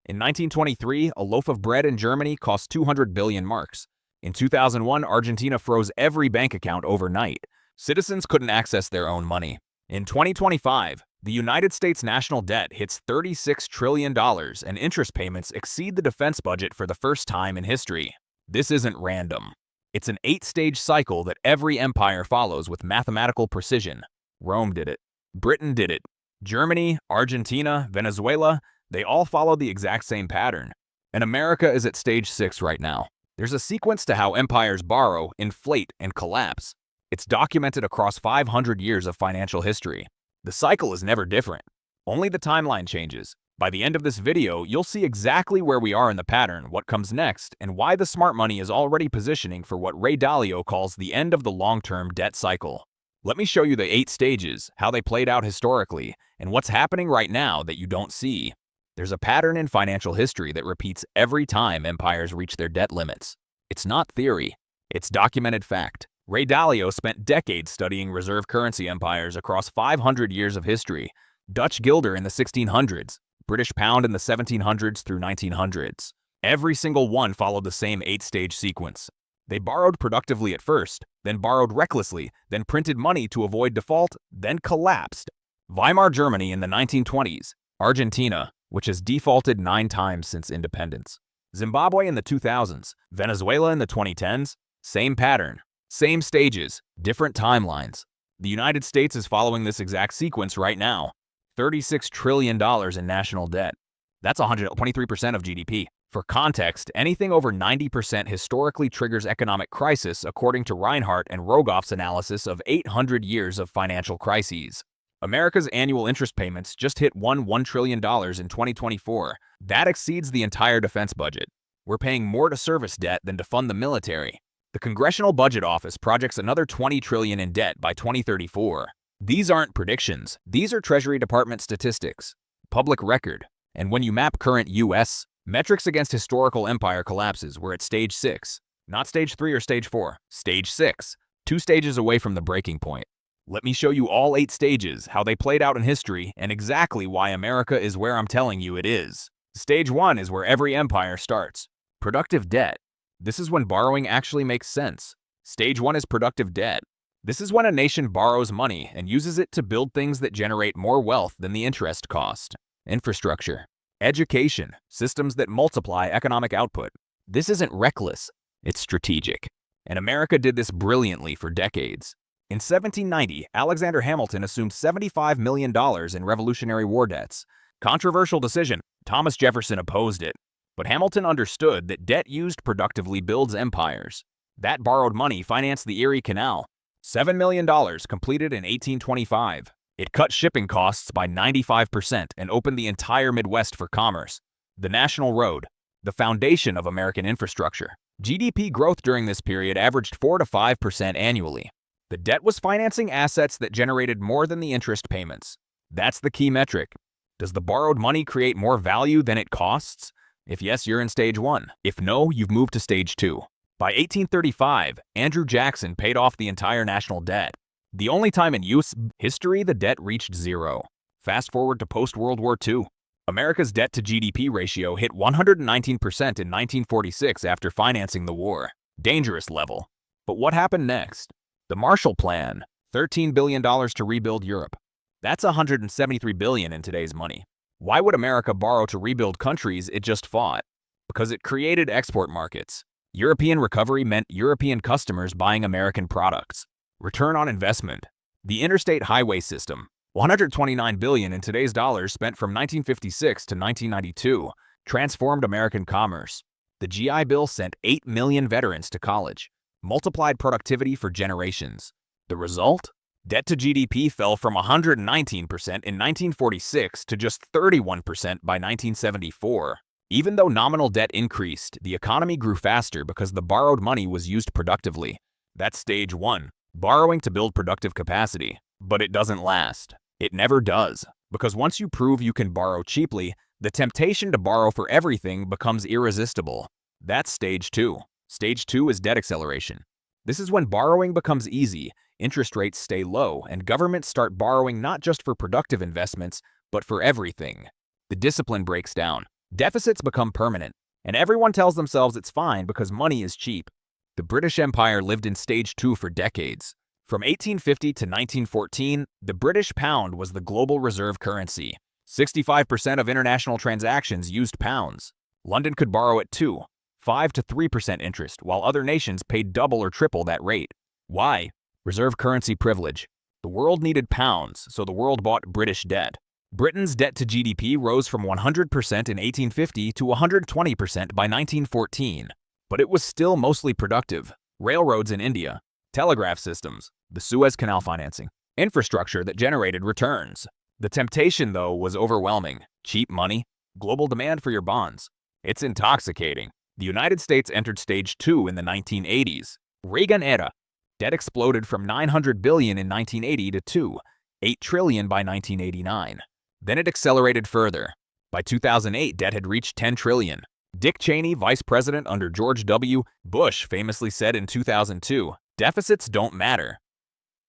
In 1923, a loaf of bread in Germany cost 200 billion marks. In 2001, Argentina froze every bank account overnight. Citizens couldn't access their own money. In 2025, the United States national debt hits $36 trillion and interest payments exceed the defense budget for the first time in history. This isn't random. It's an 8-stage cycle that every empire follows with mathematical precision. Rome did it. Britain did it. Germany, Argentina, Venezuela, they all follow the exact same pattern. And America is at stage 6 right now. There's a sequence to how empires borrow, inflate, and collapse. It's documented across 500 years of financial history. The cycle is never different. Only the timeline changes. By the end of this video, you'll see exactly where we are in the pattern, what comes next, and why the smart money is already positioning for what Ray Dalio calls the end of the long-term debt cycle. Let me show you the 8 stages, how they played out historically, and what's happening right now that you don't see. There's a pattern in financial history that repeats every time empires reach their debt limits. It's not theory. It's documented fact. Ray Dalio spent decades studying reserve currency empires across 500 years of history. Dutch guilder in the 1600s, British pound in the 1700s through 1900s. Every single one followed the same 8-stage sequence. They borrowed productively at first, then borrowed recklessly, then printed money to avoid default, then collapsed. Weimar Germany in the 1920s, Argentina, which has defaulted 9 times since independence. Zimbabwe in the 2000s, Venezuela in the 2010s, same pattern. Same stages, different timelines. The United States is following this exact sequence right now. $36 trillion in national debt. That's 123% of GDP. For context, anything over 90% historically triggers economic crisis according to Reinhardt and Rogoff's analysis of 800 years of financial crises. America's annual interest payments just hit $1 trillion in 2024. That exceeds the entire defense budget. We're paying more to service debt than to fund the military. The Congressional Budget Office projects another $20 trillion in debt by 2034. These aren't predictions. These are Treasury Department statistics. Public record. And when you map current U.S. metrics against historical empire collapses, we're at stage 6. Not stage 3 or stage 4. Stage 6. 2 stages away from the breaking point. Let me show you all 8 stages, how they played out in history, and exactly why America is where I'm telling you it is. Stage 1 is where every empire starts. Productive debt. This is when borrowing actually makes sense. Stage 1 is productive debt. This is when a nation borrows money and uses it to build things that generate more wealth than the interest cost. Infrastructure. Education. Systems that multiply economic output. This isn't reckless. It's strategic. And America did this brilliantly for decades. In 1790, Alexander Hamilton assumed $75 million in Revolutionary War debts. Controversial decision. Thomas Jefferson opposed it. But Hamilton understood that debt used productively builds empires. That borrowed money financed the Erie Canal. $7 million completed in 1825. It cut shipping costs by 95% and opened the entire Midwest for commerce. The National Road, the foundation of American infrastructure. GDP growth during this period averaged 4 to 5% annually. The debt was financing assets that generated more than the interest payments. That's the key metric. Does the borrowed money create more value than it costs? If yes, you're in stage 1. If no, you've moved to stage 2. By 1835, Andrew Jackson paid off the entire national debt. The only time in U.S. history the debt reached 0. Fast forward to post-World War II. America's debt-to-GDP ratio hit 119% in 1946 after financing the war. Dangerous level. But what happened next? The Marshall Plan, $13 billion to rebuild Europe. That's $173 billion in today's money. Why would America borrow to rebuild countries it just fought? Because it created export markets. European recovery meant European customers buying American products. Return on investment. The interstate highway system, $129 billion in today's dollars spent from 1956 to 1992, transformed American commerce. The GI Bill sent 8 million veterans to college, multiplied productivity for generations. The result? Debt to GDP fell from 119% in 1946 to just 31% by 1974. Even though nominal debt increased, the economy grew faster because the borrowed money was used productively. That's stage 1, borrowing to build productive capacity. But it doesn't last. It never does. Because once you prove you can borrow cheaply, the temptation to borrow for everything becomes irresistible. That's stage 2. Stage 2 is debt acceleration. This is when borrowing becomes easy, interest rates stay low, and governments start borrowing not just for productive investments, but for everything. The discipline breaks down. Deficits become permanent, and everyone tells themselves it's fine because money is cheap. The British Empire lived in stage 2 for decades. From 1850 to 1914, the British pound was the global reserve currency. 65% of international transactions used pounds. London could borrow at 5 to 3% interest, while other nations paid double or triple that rate. Why? Reserve currency privilege. The world needed pounds, so the world bought British debt. Britain's debt to GDP rose from 100% in 1850 to 120% by 1914. But it was still mostly productive. Railroads in India, telegraph systems, the Suez Canal financing, infrastructure that generated returns. The temptation, though, was overwhelming. Cheap money, global demand for your bonds. It's intoxicating. The United States entered stage 2 in the 1980s. Reagan era. Debt exploded from $900 billion in 1980 to $8 trillion by 1989. Then it accelerated further. By 2008, debt had reached $10 trillion. Dick Cheney, vice president under George W. Bush, famously said in 2002, "Deficits don't matter."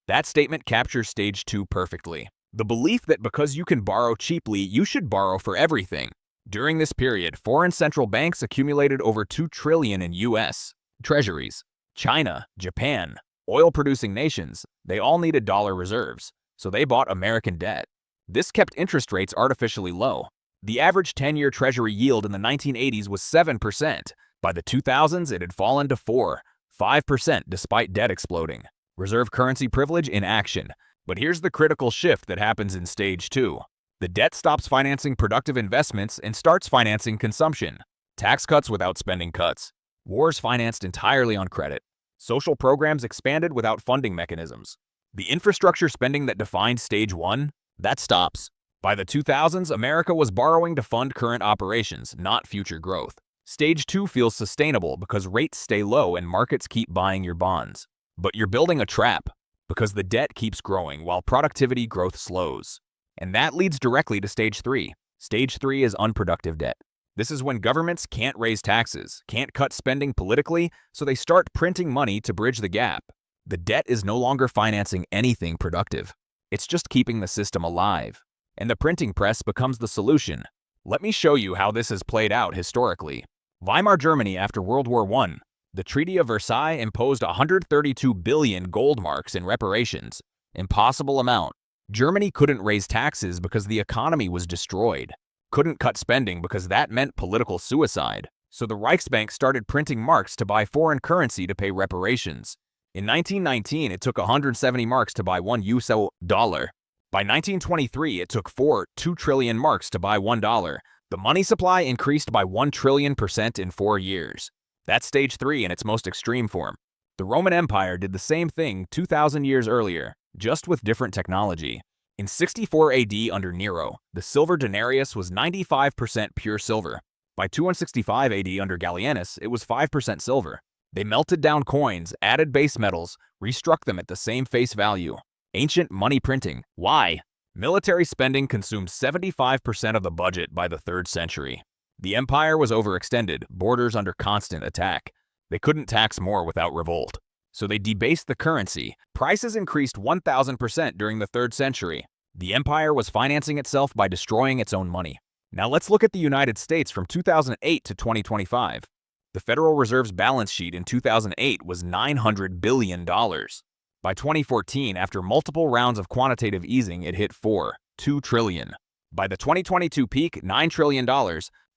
That statement captures stage 2 perfectly. The belief that because you can borrow cheaply, you should borrow for everything. During this period, foreign central banks accumulated over $2 trillion in U.S. Treasuries. China, Japan, oil-producing nations, they all needed dollar reserves, so they bought American debt. This kept interest rates artificially low. The average 10-year Treasury yield in the 1980s was 7%. By the 2000s, it had fallen to 5% despite debt exploding. Reserve currency privilege in action. But here's the critical shift that happens in stage 2. The debt stops financing productive investments and starts financing consumption. Tax cuts without spending cuts. Wars financed entirely on credit. Social programs expanded without funding mechanisms. The infrastructure spending that defined stage 1, that stops. By the 2000s, America was borrowing to fund current operations, not future growth. Stage 2 feels sustainable because rates stay low and markets keep buying your bonds. But you're building a trap, because the debt keeps growing while productivity growth slows. And that leads directly to stage 3. Stage 3 is unproductive debt. This is when governments can't raise taxes, can't cut spending politically, so they start printing money to bridge the gap. The debt is no longer financing anything productive. It's just keeping the system alive. And the printing press becomes the solution. Let me show you how this has played out historically. Weimar Germany after World War I. The Treaty of Versailles imposed 132 billion gold marks in reparations. Impossible amount. Germany couldn't raise taxes because the economy was destroyed. Couldn't cut spending because that meant political suicide. So the Reichsbank started printing marks to buy foreign currency to pay reparations. In 1919, it took 170 marks to buy $1 US. By 1923, it took 2 trillion marks to buy $1. The money supply increased by 1 trillion% in 4 years. That's stage 3 in its most extreme form. The Roman Empire did the same thing 2,000 years earlier, just with different technology. In 64 AD under Nero, the silver denarius was 95% pure silver. By 265 AD under Gallienus, it was 5% silver. They melted down coins, added base metals, restruck them at the same face value. Ancient money printing. Why? Military spending consumed 75% of the budget by the 3rd century. The empire was overextended, borders under constant attack. They couldn't tax more without revolt. So they debased the currency. Prices increased 1,000% during the 3rd century. The empire was financing itself by destroying its own money. Now let's look at the United States from 2008 to 2025. The Federal Reserve's balance sheet in 2008 was $900 billion. By 2014, after multiple rounds of quantitative easing, it hit $2 trillion. By the 2022 peak, $9 trillion.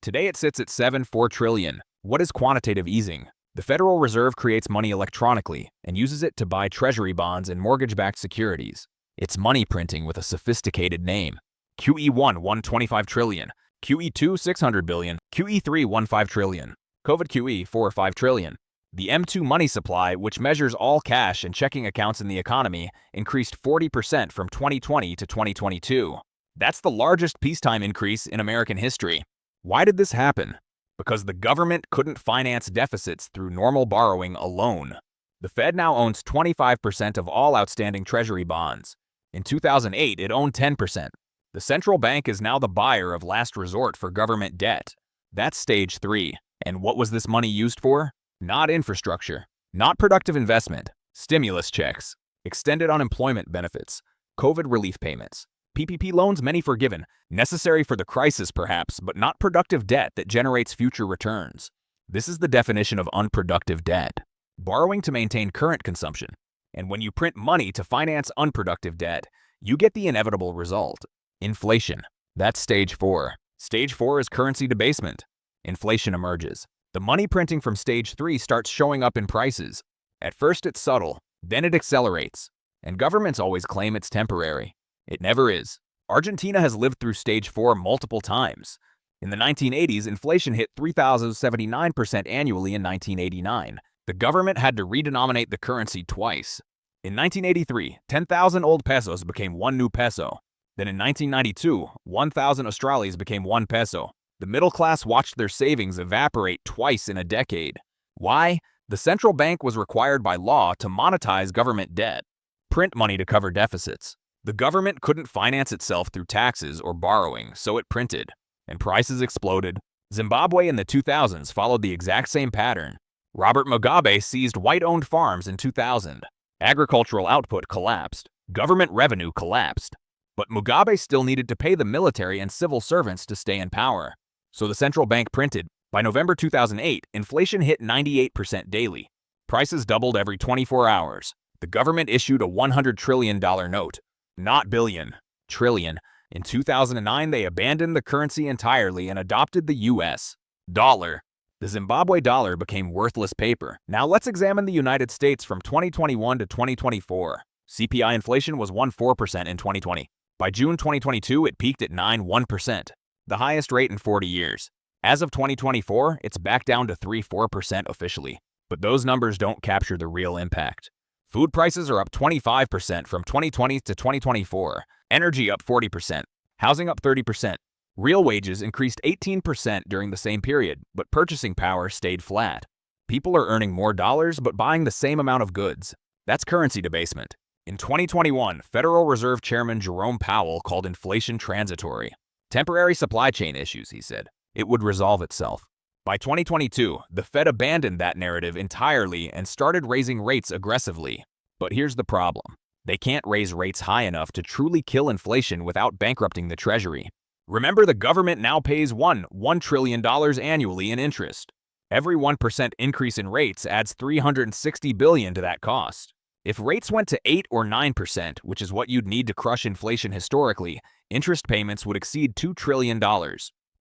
Today it sits at $4 trillion. What is quantitative easing? The Federal Reserve creates money electronically and uses it to buy treasury bonds and mortgage-backed securities. It's money printing with a sophisticated name. QE1, $125 trillion. QE2, $600 billion. QE3, $15 trillion. COVID QE, $5 trillion. The M2 money supply, which measures all cash and checking accounts in the economy, increased 40% from 2020 to 2022. That's the largest peacetime increase in American history. Why did this happen? Because the government couldn't finance deficits through normal borrowing alone. The Fed now owns 25% of all outstanding treasury bonds. In 2008, it owned 10%. The central bank is now the buyer of last resort for government debt. That's stage 3. And what was this money used for? Not infrastructure, not productive investment, stimulus checks, extended unemployment benefits, COVID relief payments. PPP loans, many forgiven, necessary for the crisis perhaps, but not productive debt that generates future returns. This is the definition of unproductive debt. Borrowing to maintain current consumption. And when you print money to finance unproductive debt, you get the inevitable result. Inflation. That's stage 4. Stage 4 is currency debasement. Inflation emerges. The money printing from stage 3 starts showing up in prices. At first it's subtle, then it accelerates. And governments always claim it's temporary. It never is. Argentina has lived through stage 4 multiple times. In the 1980s, inflation hit 3,079% annually in 1989. The government had to redenominate the currency twice. In 1983, 10,000 old pesos became 1 new peso. Then in 1992, 1,000 Australias became 1 peso. The middle class watched their savings evaporate twice in a decade. Why? The central bank was required by law to monetize government debt, print money to cover deficits. The government couldn't finance itself through taxes or borrowing, so it printed, and prices exploded. Zimbabwe in the 2000s followed the exact same pattern. Robert Mugabe seized white-owned farms in 2000. Agricultural output collapsed. Government revenue collapsed. But Mugabe still needed to pay the military and civil servants to stay in power. So the central bank printed. By November 2008, inflation hit 98% daily. Prices doubled every 24 hours. The government issued a $100 trillion note. Not billion, trillion. In 2009, they abandoned the currency entirely and adopted the U.S. dollar. The Zimbabwe dollar became worthless paper. Now let's examine the United States from 2021 to 2024. CPI inflation was 1.4% in 2020. By June 2022, it peaked at 9.1%, the highest rate in 40 years. As of 2024, it's back down to 3.4% officially. But those numbers don't capture the real impact. Food prices are up 25% from 2020 to 2024. Energy up 40%. Housing up 30%. Real wages increased 18% during the same period, but purchasing power stayed flat. People are earning more dollars but buying the same amount of goods. That's currency debasement. In 2021, Federal Reserve Chairman Jerome Powell called inflation transitory. Temporary supply chain issues, he said. It would resolve itself. By 2022, the Fed abandoned that narrative entirely and started raising rates aggressively. But here's the problem. They can't raise rates high enough to truly kill inflation without bankrupting the Treasury. Remember, the government now pays $1 trillion annually in interest. Every 1% increase in rates adds $360 billion to that cost. If rates went to 8 or 9%, which is what you'd need to crush inflation historically, interest payments would exceed $2 trillion.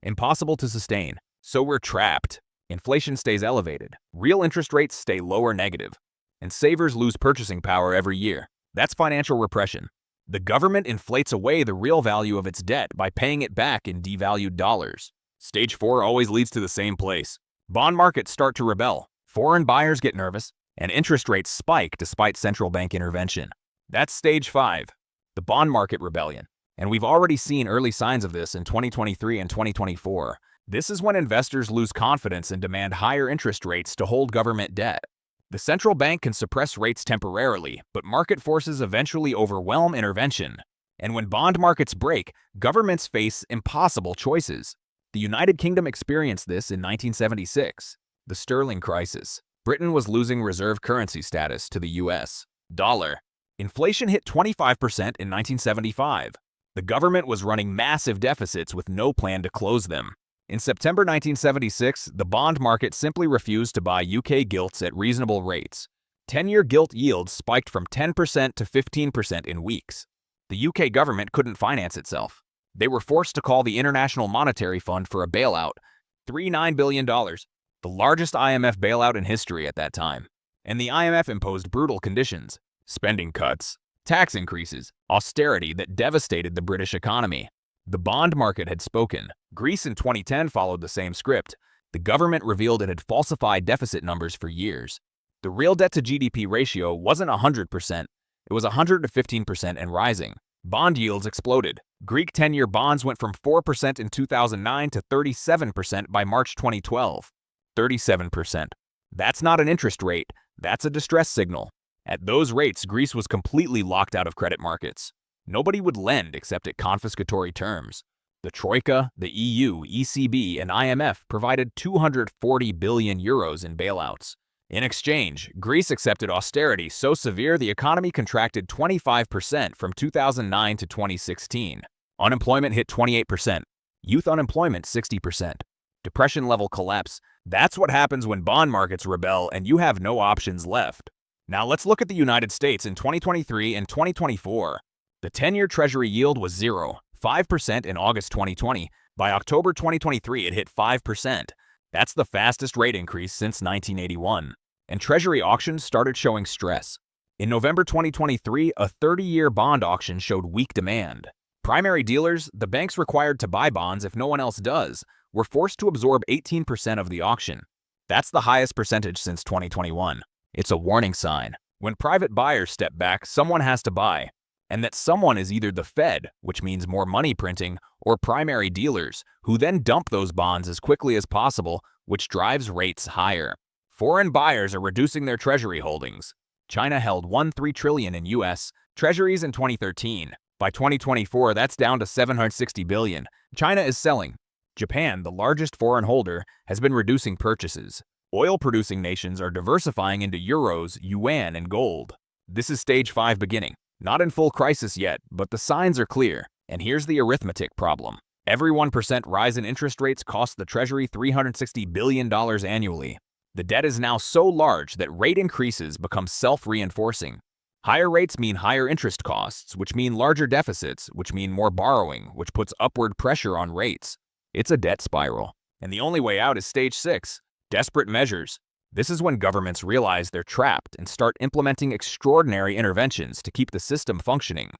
Impossible to sustain. So we're trapped. Inflation stays elevated. Real interest rates stay low or negative. And savers lose purchasing power every year. That's financial repression. The government inflates away the real value of its debt by paying it back in devalued dollars. Stage 4 always leads to the same place. Bond markets start to rebel. Foreign buyers get nervous, and interest rates spike despite central bank intervention. That's stage 5, the bond market rebellion. And we've already seen early signs of this in 2023 and 2024. This is when investors lose confidence and demand higher interest rates to hold government debt. The central bank can suppress rates temporarily, but market forces eventually overwhelm intervention. And when bond markets break, governments face impossible choices. The United Kingdom experienced this in 1976, the sterling crisis. Britain was losing reserve currency status to the U.S. dollar. Inflation hit 25% in 1975. The government was running massive deficits with no plan to close them. In September 1976, the bond market simply refused to buy UK gilts at reasonable rates. 10-year gilt yields spiked from 10% to 15% in weeks. The UK government couldn't finance itself. They were forced to call the International Monetary Fund for a bailout, $39 billion, the largest IMF bailout in history at that time. And the IMF imposed brutal conditions, spending cuts, tax increases, austerity that devastated the British economy. The bond market had spoken. Greece in 2010 followed the same script. The government revealed it had falsified deficit numbers for years. The real debt-to-GDP ratio wasn't 100%, it was 115% and rising. Bond yields exploded. Greek 10-year bonds went from 4% in 2009 to 37% by March 2012. 37%. That's not an interest rate, that's a distress signal. At those rates, Greece was completely locked out of credit markets. Nobody would lend except at confiscatory terms. The Troika, the EU, ECB, and IMF provided 240 billion euros in bailouts. In exchange, Greece accepted austerity so severe the economy contracted 25% from 2009 to 2016. Unemployment hit 28%. Youth unemployment 60%. Depression level collapse. That's what happens when bond markets rebel and you have no options left. Now let's look at the United States in 2023 and 2024. The 10-year Treasury yield was 0.5% in August 2020. By October 2023, it hit 5%. That's the fastest rate increase since 1981. And Treasury auctions started showing stress. In November 2023, a 30-year bond auction showed weak demand. Primary dealers, the banks required to buy bonds if no one else does, were forced to absorb 18% of the auction. That's the highest percentage since 2021. It's a warning sign. When private buyers step back, someone has to buy. And that someone is either the Fed, which means more money printing, or primary dealers, who then dump those bonds as quickly as possible, which drives rates higher. Foreign buyers are reducing their Treasury holdings. China held $1.3 trillion in U.S. Treasuries in 2013. By 2024, that's down to $760 billion. China is selling. Japan, the largest foreign holder, has been reducing purchases. Oil-producing nations are diversifying into euros, yuan, and gold. This is stage 5 beginning. Not in full crisis yet, but the signs are clear. And here's the arithmetic problem. Every 1% rise in interest rates costs the Treasury $360 billion annually. The debt is now so large that rate increases become self-reinforcing. Higher rates mean higher interest costs, which mean larger deficits, which mean more borrowing, which puts upward pressure on rates. It's a debt spiral. And the only way out is stage 6, desperate measures. This is when governments realize they're trapped and start implementing extraordinary interventions to keep the system functioning.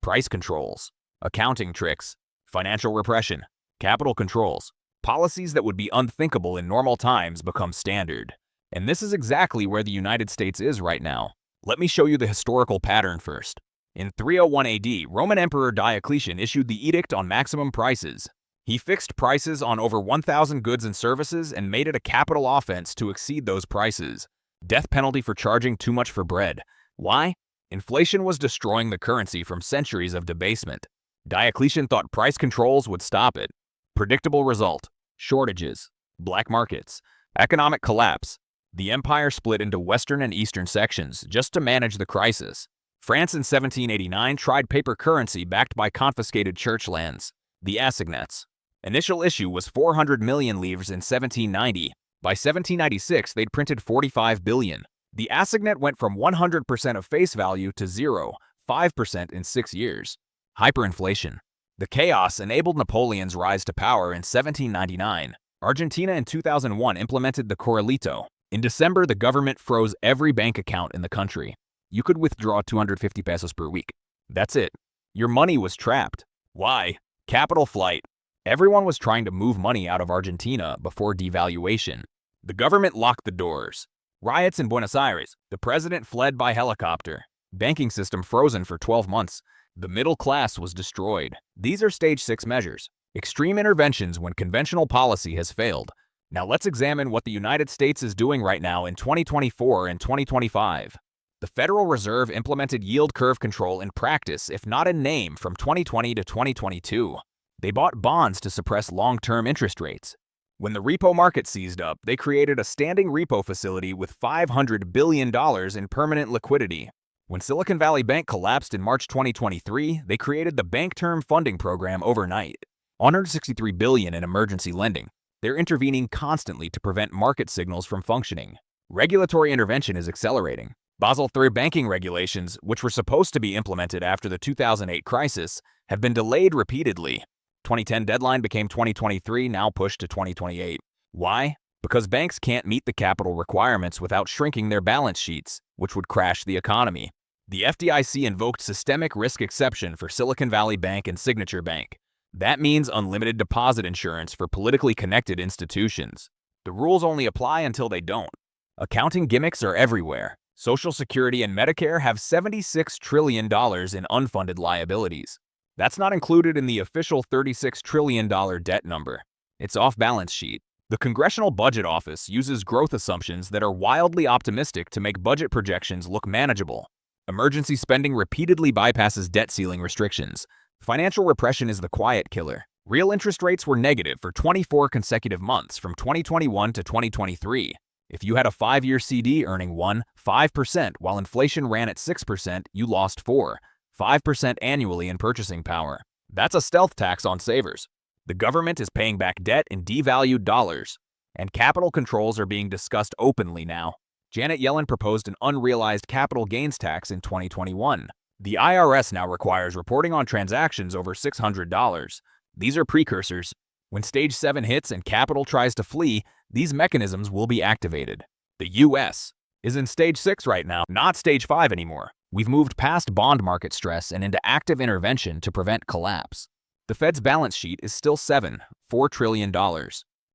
Price controls, accounting tricks, financial repression, capital controls. Policies that would be unthinkable in normal times become standard. And this is exactly where the United States is right now. Let me show you the historical pattern first. In 301 AD, Roman Emperor Diocletian issued the Edict on Maximum Prices. He fixed prices on over 1,000 goods and services and made it a capital offense to exceed those prices. Death penalty for charging too much for bread. Why? Inflation was destroying the currency from centuries of debasement. Diocletian thought price controls would stop it. Predictable result: shortages, black markets, economic collapse. The empire split into western and eastern sections just to manage the crisis. France in 1789 tried paper currency backed by confiscated church lands, the assignats. Initial issue was 400 million livres in 1790. By 1796, they'd printed 45 billion. The assignat went from 100% of face value to 0.5% in 6 years. Hyperinflation. The chaos enabled Napoleon's rise to power in 1799. Argentina in 2001 implemented the Corralito. In December, the government froze every bank account in the country. You could withdraw 250 pesos per week. That's it. Your money was trapped. Why? Capital flight. Everyone was trying to move money out of Argentina before devaluation. The government locked the doors. Riots in Buenos Aires. The president fled by helicopter. Banking system frozen for 12 months. The middle class was destroyed. These are stage 6 measures. Extreme interventions when conventional policy has failed. Now let's examine what the United States is doing right now in 2024 and 2025. The Federal Reserve implemented yield curve control in practice, if not in name, from 2020 to 2022. They bought bonds to suppress long-term interest rates. When the repo market seized up, they created a standing repo facility with $500 billion in permanent liquidity. When Silicon Valley Bank collapsed in March 2023, they created the Bank Term Funding Program overnight. $163 billion in emergency lending. They're intervening constantly to prevent market signals from functioning. Regulatory intervention is accelerating. Basel III banking regulations, which were supposed to be implemented after the 2008 crisis, have been delayed repeatedly. 2010 deadline became 2023, now pushed to 2028. Why? Because banks can't meet the capital requirements without shrinking their balance sheets, which would crash the economy. The FDIC invoked systemic risk exception for Silicon Valley Bank and Signature Bank. That means unlimited deposit insurance for politically connected institutions. The rules only apply until they don't. Accounting gimmicks are everywhere. Social Security and Medicare have $76 trillion in unfunded liabilities. That's not included in the official $36 trillion debt number. It's off balance sheet. The Congressional Budget Office uses growth assumptions that are wildly optimistic to make budget projections look manageable. Emergency spending repeatedly bypasses debt ceiling restrictions. Financial repression is the quiet killer. Real interest rates were negative for 24 consecutive months from 2021 to 2023. If you had a 5-year CD earning 5% while inflation ran at 6%, you lost 5% annually in purchasing power. That's a stealth tax on savers. The government is paying back debt in devalued dollars, and capital controls are being discussed openly now. Janet Yellen proposed an unrealized capital gains tax in 2021. The IRS now requires reporting on transactions over $600. These are precursors. When Stage 7 hits and capital tries to flee, these mechanisms will be activated. The U.S. is in Stage 6 right now, not Stage 5 anymore. We've moved past bond market stress and into active intervention to prevent collapse. The Fed's balance sheet is still $4 trillion.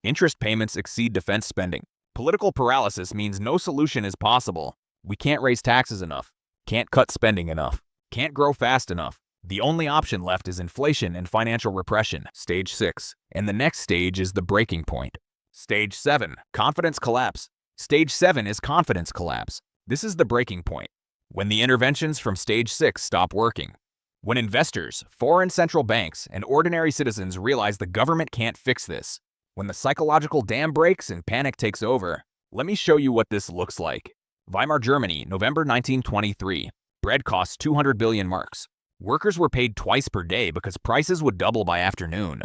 Interest payments exceed defense spending. Political paralysis means no solution is possible. We can't raise taxes enough, can't cut spending enough, can't grow fast enough. The only option left is inflation and financial repression, Stage 6. And the next stage is the breaking point. Stage 7, confidence collapse. Stage 7 is confidence collapse. This is the breaking point. When the interventions from Stage 6 stop working. When investors, foreign central banks, and ordinary citizens realize the government can't fix this. When the psychological dam breaks and panic takes over. Let me show you what this looks like. Weimar Germany, November 1923. Bread costs 200 billion marks. Workers were paid twice per day because prices would double by afternoon.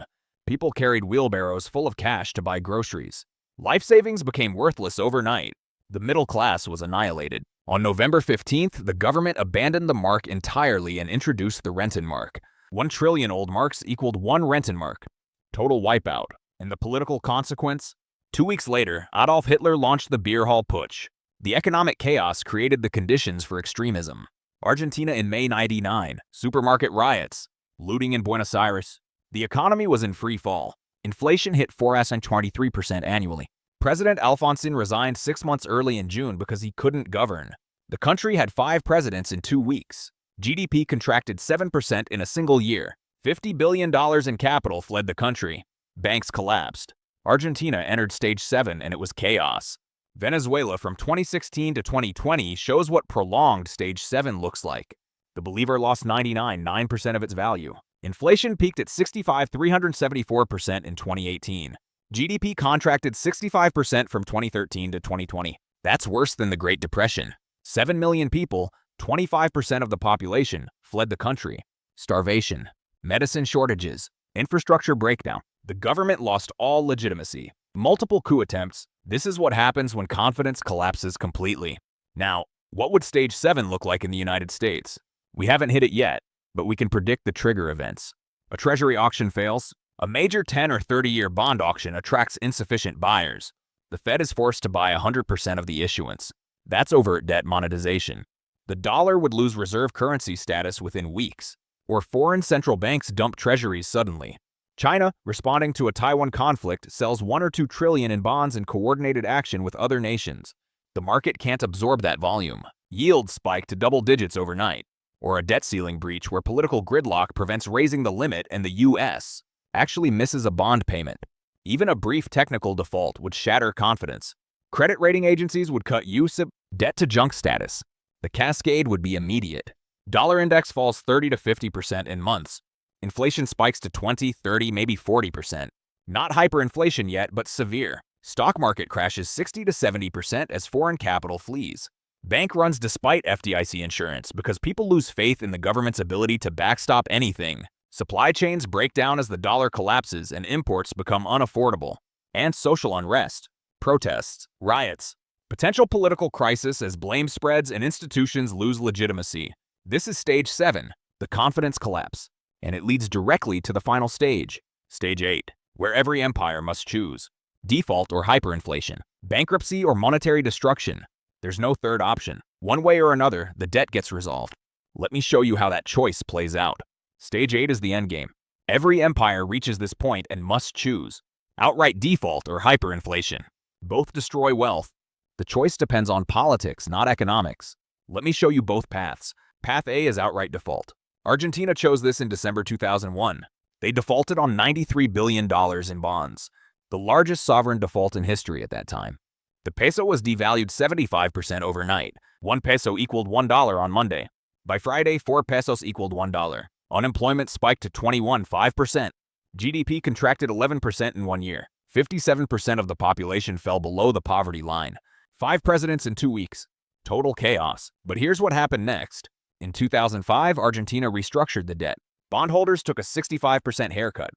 People carried wheelbarrows full of cash to buy groceries. Life savings became worthless overnight. The middle class was annihilated. On November 15th, the government abandoned the mark entirely and introduced the Rentenmark. 1 trillion old marks equaled 1 Rentenmark. Total wipeout. And the political consequence? 2 weeks later, Adolf Hitler launched the Beer Hall Putsch. The economic chaos created the conditions for extremism. Argentina in May '99, supermarket riots, looting in Buenos Aires. The economy was in free fall. Inflation hit 423% annually. President Alfonsín resigned 6 months early in June because he couldn't govern. The country had 5 presidents in 2 weeks. GDP contracted 7% in a single year. $50 billion in capital fled the country. Banks collapsed. Argentina entered Stage 7 and it was chaos. Venezuela from 2016 to 2020 shows what prolonged Stage 7 looks like. The believer lost 99.9% of its value. Inflation peaked at 374% in 2018. GDP contracted 65% from 2013 to 2020. That's worse than the Great Depression. 7 million people, 25% of the population, fled the country. Starvation, medicine shortages, infrastructure breakdown. The government lost all legitimacy. Multiple coup attempts. This is what happens when confidence collapses completely. Now, what would Stage 7 look like in the United States? We haven't hit it yet, but we can predict the trigger events. A Treasury auction fails. A major 10 or 30-year bond auction attracts insufficient buyers. The Fed is forced to buy 100% of the issuance. That's overt debt monetization. The dollar would lose reserve currency status within weeks, or foreign central banks dump treasuries suddenly. China, responding to a Taiwan conflict, sells 1 or 2 trillion in bonds in coordinated action with other nations. The market can't absorb that volume. Yields spike to double digits overnight. Or a debt ceiling breach where political gridlock prevents raising the limit and the U.S. actually misses a bond payment. Even a brief technical default would shatter confidence. Credit rating agencies would cut USIP debt to junk status. The cascade would be immediate. Dollar index falls 30 to 50% in months. Inflation spikes to 20, 30, maybe 40%. Not hyperinflation yet, but severe. Stock market crashes 60 to 70% as foreign capital flees. Bank runs despite FDIC insurance because people lose faith in the government's ability to backstop anything. Supply chains break down as the dollar collapses and imports become unaffordable. And social unrest, protests, riots. Potential political crisis as blame spreads and institutions lose legitimacy. This is Stage 7, the confidence collapse. And it leads directly to the final stage, Stage 8, where every empire must choose. Default or hyperinflation, bankruptcy or monetary destruction. There's no third option. One way or another, the debt gets resolved. Let me show you how that choice plays out. Stage 8 is the endgame. Every empire reaches this point and must choose. Outright default or hyperinflation. Both destroy wealth. The choice depends on politics, not economics. Let me show you both paths. Path A is outright default. Argentina chose this in December 2001. They defaulted on $93 billion in bonds, the largest sovereign default in history at that time. The peso was devalued 75% overnight. 1 peso equaled $1 on Monday. By Friday, 4 pesos equaled $1. Unemployment spiked to 21.5%. GDP contracted 11% in 1 year. 57% of the population fell below the poverty line. 5 presidents in 2 weeks. Total chaos. But here's what happened next. In 2005, Argentina restructured the debt. Bondholders took a 65% haircut.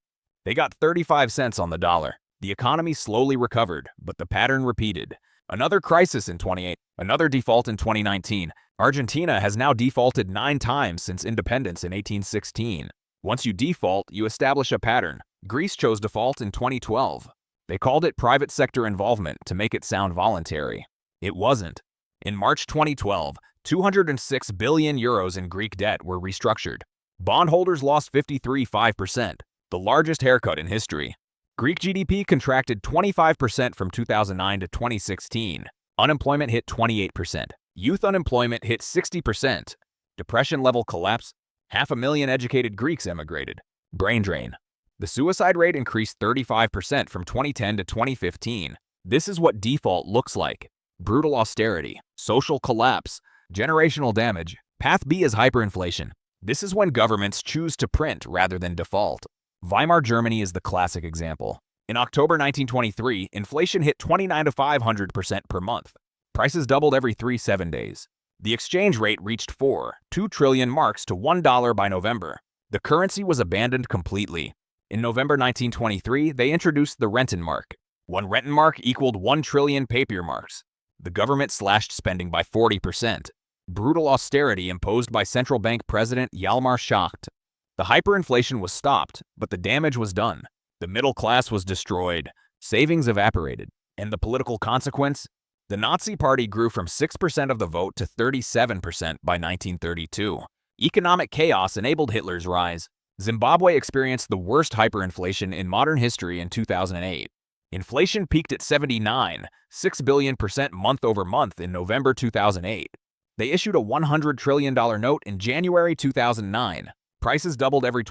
They got 35 cents on the dollar. The economy slowly recovered, but the pattern repeated. Another crisis in 2008, another default in 2019. Argentina has now defaulted 9 times since independence in 1816. Once you default, you establish a pattern. Greece chose default in 2012. They called it private sector involvement to make it sound voluntary. It wasn't. In March 2012, 206 billion euros in Greek debt were restructured. Bondholders lost 53.5%, the largest haircut in history. Greek GDP contracted 25% from 2009 to 2016. Unemployment hit 28%. Youth unemployment hit 60%. Depression level collapse. 500,000 educated Greeks emigrated. Brain drain. The suicide rate increased 35% from 2010 to 2015. This is what default looks like. Brutal austerity, social collapse, generational damage. Path B is hyperinflation. This is when governments choose to print rather than default. Weimar Germany is the classic example. In October 1923, inflation hit 29 to 500% per month. Prices doubled every 7 days. The exchange rate reached 2 trillion marks to $1 by November. The currency was abandoned completely. In November 1923, they introduced the Rentenmark. 1 Rentenmark equaled 1 trillion papier marks. The government slashed spending by 40%. Brutal austerity imposed by central bank president Hjalmar Schacht. The hyperinflation was stopped, but the damage was done. The middle class was destroyed, savings evaporated, and the political consequence? The Nazi Party grew from 6% of the vote to 37% by 1932. Economic chaos enabled Hitler's rise. Zimbabwe experienced the worst hyperinflation in modern history in 2008. Inflation peaked at 6 billion% month over month in November 2008. They issued a $100 trillion note in January 2009. Prices doubled every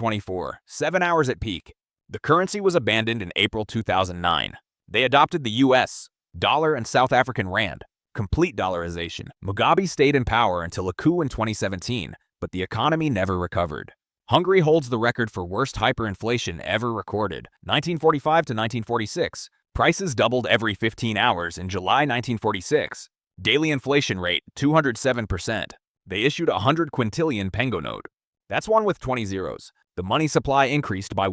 7 hours at peak. The currency was abandoned in April 2009. They adopted the US dollar and South African rand. Complete dollarization. Mugabe stayed in power until a coup in 2017, but the economy never recovered. Hungary holds the record for worst hyperinflation ever recorded. 1945 to 1946. Prices doubled every 15 hours in July 1946. Daily inflation rate, 207%. They issued a 100 quintillion pengo note. That's one with 20 zeros. The money supply increased by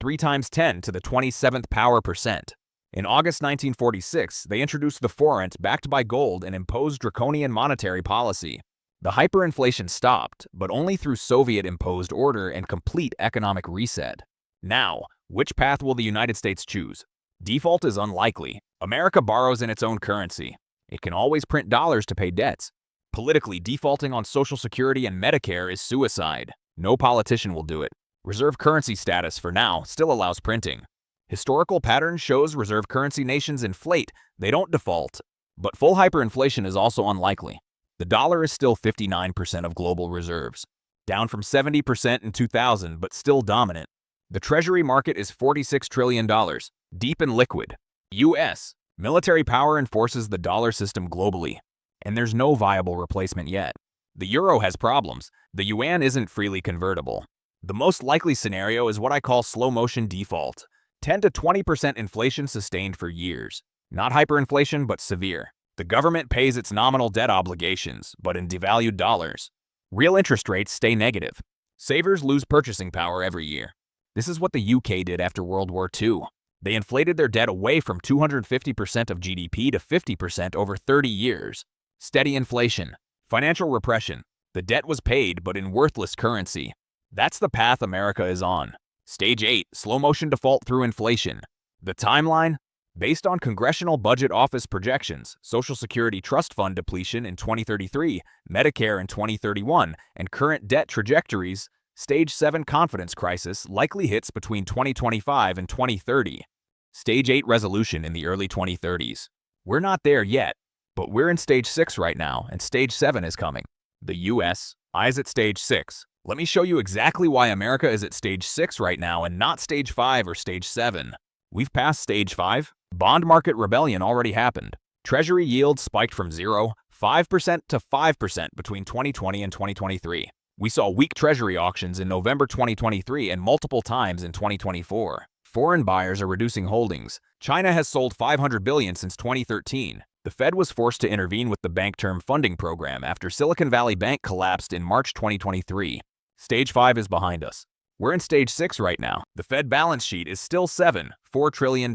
3 times 10 to the 27th power percent. In August 1946, they introduced the forint backed by gold and imposed draconian monetary policy. The hyperinflation stopped, but only through Soviet-imposed order and complete economic reset. Now, which path will the United States choose? Default is unlikely. America borrows in its own currency. It can always print dollars to pay debts. Politically, defaulting on Social Security and Medicare is suicide. No politician will do it. Reserve currency status, for now, still allows printing. Historical pattern shows reserve currency nations inflate, they don't default. But full hyperinflation is also unlikely. The dollar is still 59% of global reserves, down from 70% in 2000, but still dominant. The Treasury market is $46 trillion, deep and liquid. U.S. military power enforces the dollar system globally, and there's no viable replacement yet. The euro has problems. The yuan isn't freely convertible. The most likely scenario is what I call slow-motion default. 10 to 20% inflation sustained for years. Not hyperinflation, but severe. The government pays its nominal debt obligations, but in devalued dollars. Real interest rates stay negative. Savers lose purchasing power every year. This is what the UK did after World War II. They inflated their debt away from 250% of GDP to 50% over 30 years. Steady inflation. Financial repression. The debt was paid, but in worthless currency. That's the path America is on. Stage 8, slow-motion default through inflation. The timeline? Based on Congressional Budget Office projections, Social Security Trust Fund depletion in 2033, Medicare in 2031, and current debt trajectories, Stage 7 confidence crisis likely hits between 2025 and 2030. Stage 8 resolution in the early 2030s. We're not there yet, but we're in Stage 6 right now, and Stage 7 is coming. The U.S. is at Stage 6. Let me show you exactly why America is at Stage 6 right now and not Stage 5 or Stage 7. We've passed Stage 5. Bond market rebellion already happened. Treasury yields spiked from 0.5% to 5% between 2020 and 2023. We saw weak Treasury auctions in November 2023 and multiple times in 2024. Foreign buyers are reducing holdings. China has sold $500 billion since 2013. The Fed was forced to intervene with the Bank Term Funding Program after Silicon Valley Bank collapsed in March 2023. Stage 5 is behind us. We're in Stage 6 right now. The Fed balance sheet is still $4 trillion.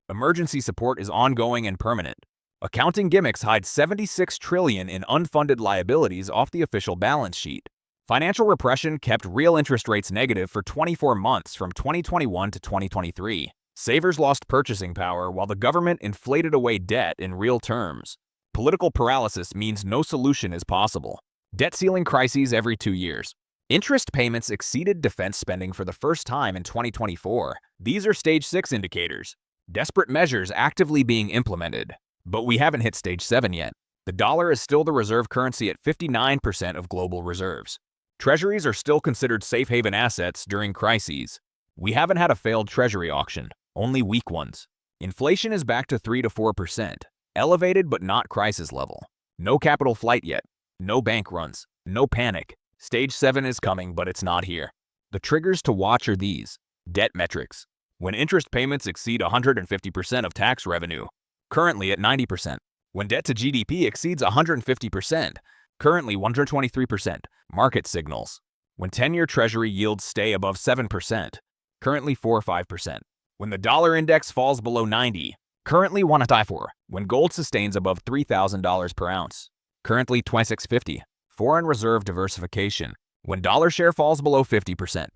Emergency support is ongoing and permanent. Accounting gimmicks hide $76 trillion in unfunded liabilities off the official balance sheet. Financial repression kept real interest rates negative for 24 months from 2021 to 2023. Savers lost purchasing power while the government inflated away debt in real terms. Political paralysis means no solution is possible. Debt ceiling crises every 2 years. Interest payments exceeded defense spending for the first time in 2024. These are Stage 6 indicators. Desperate measures actively being implemented. But we haven't hit Stage 7 yet. The dollar is still the reserve currency at 59% of global reserves. Treasuries are still considered safe haven assets during crises. We haven't had a failed treasury auction, only weak ones. Inflation is back to 3 to 4%, elevated but not crisis level. No capital flight yet, no bank runs, no panic. Stage 7 is coming, but it's not here. The triggers to watch are these. Debt metrics. When interest payments exceed 150% of tax revenue, currently at 90%. When debt to GDP exceeds 150%, currently 123%. Market signals. When 10-year Treasury yields stay above 7%, currently 4 or 5%. When the dollar index falls below 90, currently 1.4. When gold sustains above $3,000 per ounce, currently 26.50. Foreign reserve diversification. When dollar share falls below 50%,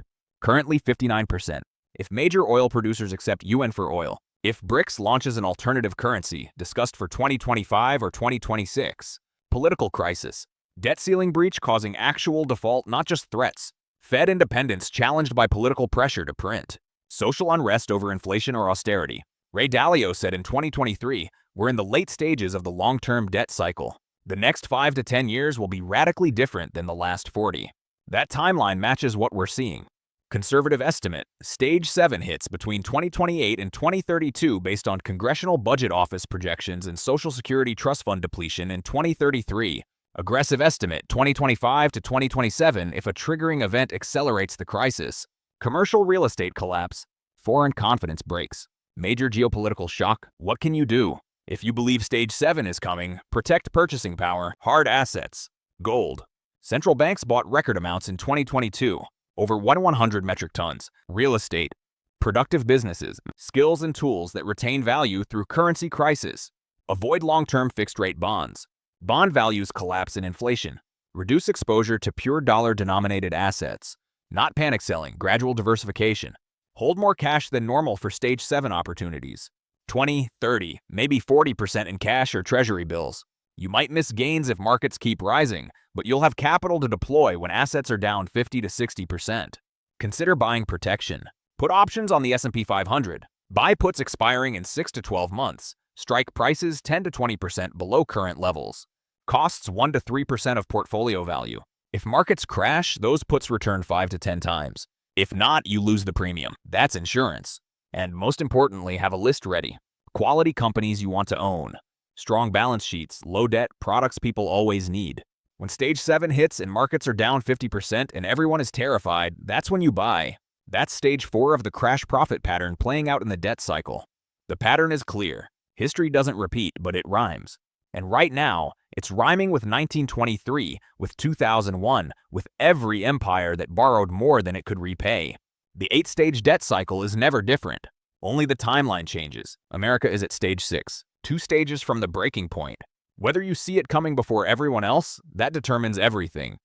currently 59%. If major oil producers accept UN for oil. If BRICS launches an alternative currency discussed for 2025 or 2026. Political crisis. Debt ceiling breach causing actual default, not just threats. Fed independence challenged by political pressure to print. Social unrest over inflation or austerity. Ray Dalio said in 2023, we're in the late stages of the long-term debt cycle. The next 5 to 10 years will be radically different than the last 40. That timeline matches what we're seeing. Conservative estimate, Stage 7 hits between 2028 and 2032 based on Congressional Budget Office projections and Social Security Trust Fund depletion in 2033. Aggressive estimate, 2025 to 2027 if a triggering event accelerates the crisis. Commercial real estate collapse. Foreign confidence breaks. Major geopolitical shock. What can you do? If you believe Stage 7 is coming, protect purchasing power, hard assets. Gold. Central banks bought record amounts in 2022. Over 100 metric tons. Real estate. Productive businesses. Skills and tools that retain value through currency crisis. Avoid long-term fixed-rate bonds. Bond values collapse in inflation. Reduce exposure to pure dollar-denominated assets. Not panic selling, gradual diversification. Hold more cash than normal for Stage 7 opportunities. 20, 30, maybe 40% in cash or treasury bills. You might miss gains if markets keep rising, but you'll have capital to deploy when assets are down 50 to 60%. Consider buying protection. Put options on the S&P 500. Buy puts expiring in 6 to 12 months. Strike prices 10 to 20% below current levels. Costs 1 to 3% of portfolio value. If markets crash, those puts return 5 to 10 times. If not, you lose the premium. That's insurance. And most importantly, have a list ready. Quality companies you want to own. Strong balance sheets, low debt, products people always need. When Stage 7 hits and markets are down 50% and everyone is terrified, that's when you buy. That's Stage 4 of the crash profit pattern playing out in the debt cycle. The pattern is clear. History doesn't repeat, but it rhymes. And right now, it's rhyming with 1923, with 2001, with every empire that borrowed more than it could repay. The 8-stage debt cycle is never different. Only the timeline changes. America is at Stage 6, 2 stages from the breaking point. Whether you see it coming before everyone else, that determines everything.